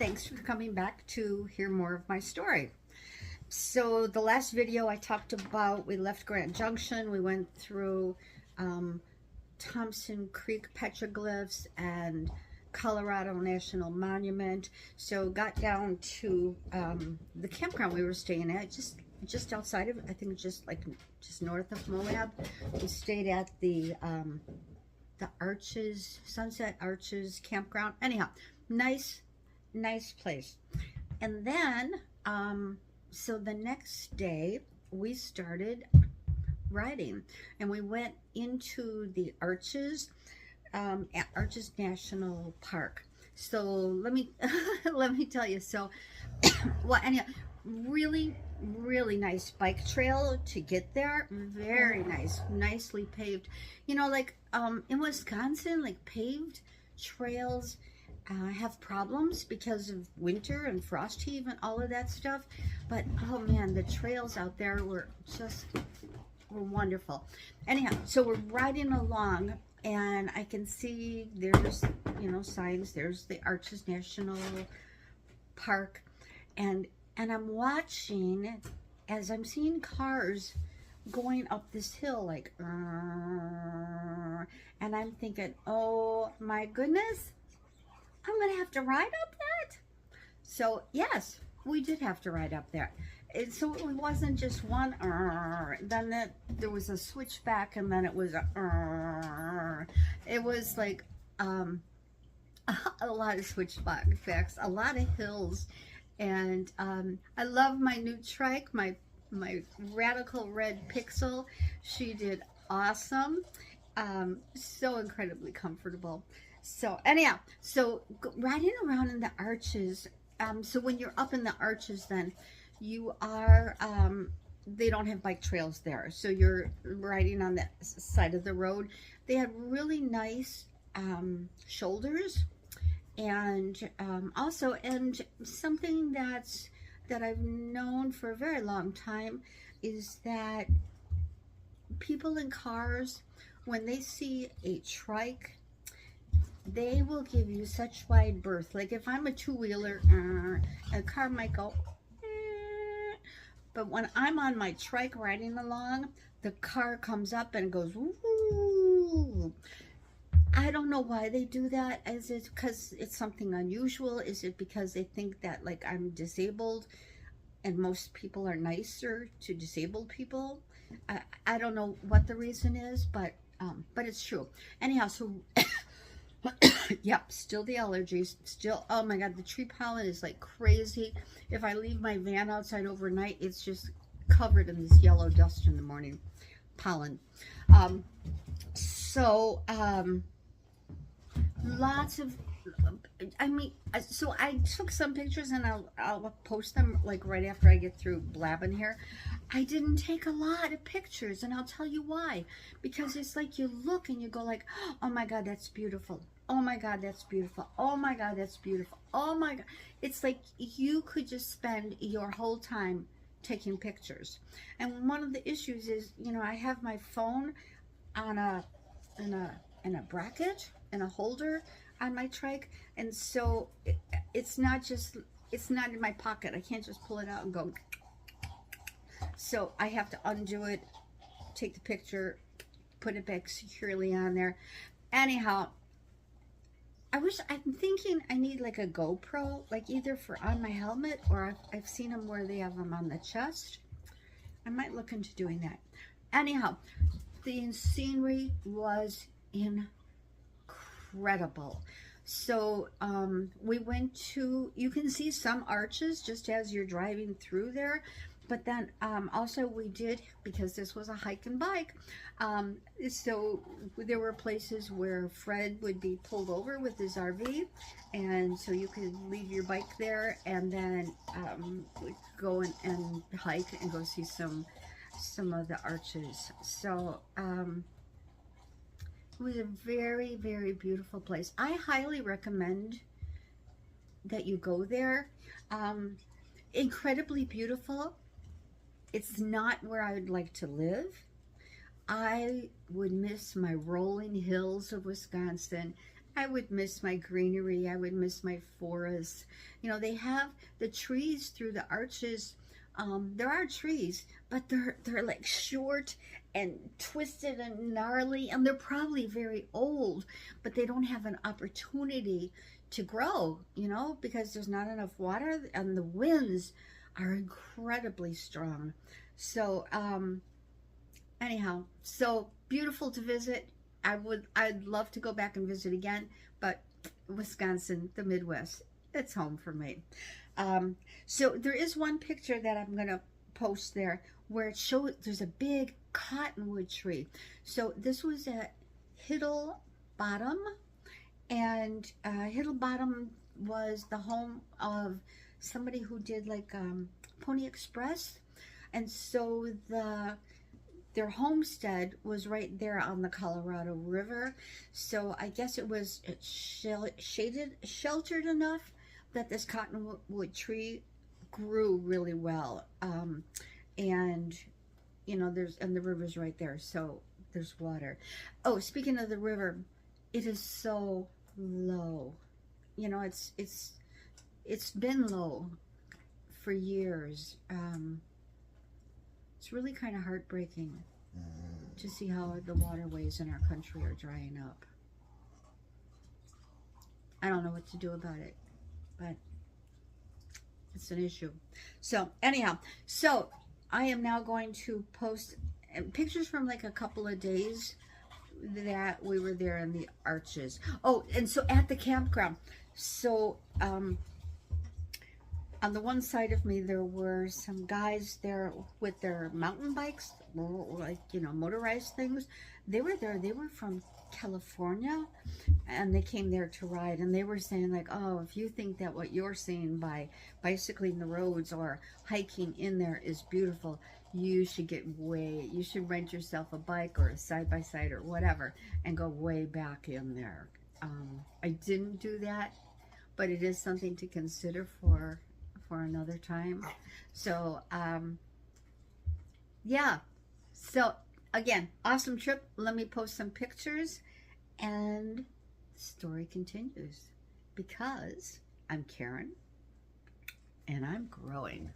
Thanks for coming back to hear more of my story. So the last video I talked about, we left Grant Junction, we went through Thompson Creek petroglyphs and Colorado National Monument. So got down to the campground we were staying at, just outside of, I think just north of Moab. We stayed at the Arches, Sunset Arches campground. Anyhow, nice place. And then so the next day we started riding, and we went into the Arches, at Arches National Park. So let me let me tell you. So well, anyhow, really nice bike trail to get there. Very nice, nicely paved. You know, like in Wisconsin, like paved trails have problems because of winter and frost heave and all of that stuff. But oh man, the trails out there were wonderful. Anyhow, so we're riding along, and I can see there's, you know, signs. There's the Arches National Park, and I'm watching as I'm seeing cars going up this hill, like, and I'm thinking, oh my goodness, I'm gonna have to ride up that. So yes, we did have to ride up there. So it wasn't just one, then there was a switchback, and then it was it was like a lot of switchbacks, a lot of hills. And I love my new trike, my Radical Red Pixel. She did awesome. So incredibly comfortable. So anyhow, so riding around in the Arches, so when you're up in the Arches, then you are, they don't have bike trails there, so you're riding on the side of the road. They have really nice shoulders, and also, and something that I've known for a very long time is that people in cars, when they see a trike, they will give you such wide berth. Like if I'm a two-wheeler, a car might go, but when I'm on my trike riding along, the car comes up and goes, ooh. I don't know why they do that. Is it because it's something unusual? Is it because they think that, like, I'm disabled and most people are nicer to disabled people? I don't know what the reason is, but it's true. Anyhow, so yep, still the allergies, still, oh my god, the tree pollen is like crazy. If I leave my van outside overnight, it's just covered in this yellow dust in the morning, pollen. Lots of, I mean, so I took some pictures, and I'll post them like right after I get through blabbing here. I didn't take a lot of pictures, and I'll tell you why. Because it's like you look and you go like, oh my god, that's beautiful. Oh my god, that's beautiful. Oh my god, that's beautiful. Oh my god. It's like you could just spend your whole time taking pictures. And one of the issues is, you know, I have my phone on in a bracket, in a holder on my trike, and so it's not in my pocket. I can't just pull it out and go. So I have to undo it, take the picture, put it back securely on there. Anyhow, I'm thinking I need like a GoPro, like either for on my helmet, or I've seen them where they have them on the chest. I might look into doing that. Anyhow, the scenery was incredible. So we went to, you can see some arches just as you're driving through there, but then also we did, because this was a hike and bike, so there were places where Fred would be pulled over with his RV, and so you could leave your bike there and then go and hike and go see some of the arches. So it was a very beautiful place. I highly recommend that you go there. Incredibly beautiful. It's not where I would like to live. I would miss my rolling hills of Wisconsin. I would miss my greenery. I would miss my forest. You know, they have the trees through the arches. There are trees, but they're like short and twisted and gnarly, and they're probably very old, but they don't have an opportunity to grow, you know, because there's not enough water and the winds are incredibly strong. So, anyhow, so beautiful to visit. I'd love to go back and visit again, but Wisconsin, the Midwest, it's home for me. So there is one picture that I'm gonna post there where it shows there's a big cottonwood tree. So this was at Hiddle Bottom, and Hiddle Bottom was the home of somebody who did like Pony Express, and so their homestead was right there on the Colorado River. So I guess it was sheltered enough that this cottonwood tree grew really well. And you know, and the river's right there, so there's water. Oh, speaking of the river, it is so low. You know, it's been low for years. It's really kind of heartbreaking to see how the waterways in our country are drying up. I don't know what to do about it, but it's an issue. So anyhow, so I am now going to post pictures from like a couple of days that we were there in the arches. Oh, and so at the campground, so on the one side of me, there were some guys there with their mountain bikes, like, you know, motorized things. They were there. They were from California, and they came there to ride. And they were saying, like, oh, if you think that what you're seeing by bicycling the roads or hiking in there is beautiful, you should you should rent yourself a bike or a side-by-side or whatever and go way back in there. I didn't do that, but it is something to consider for another time. So yeah, so again, awesome trip. Let me post some pictures and the story continues, because I'm Karen and I'm growing.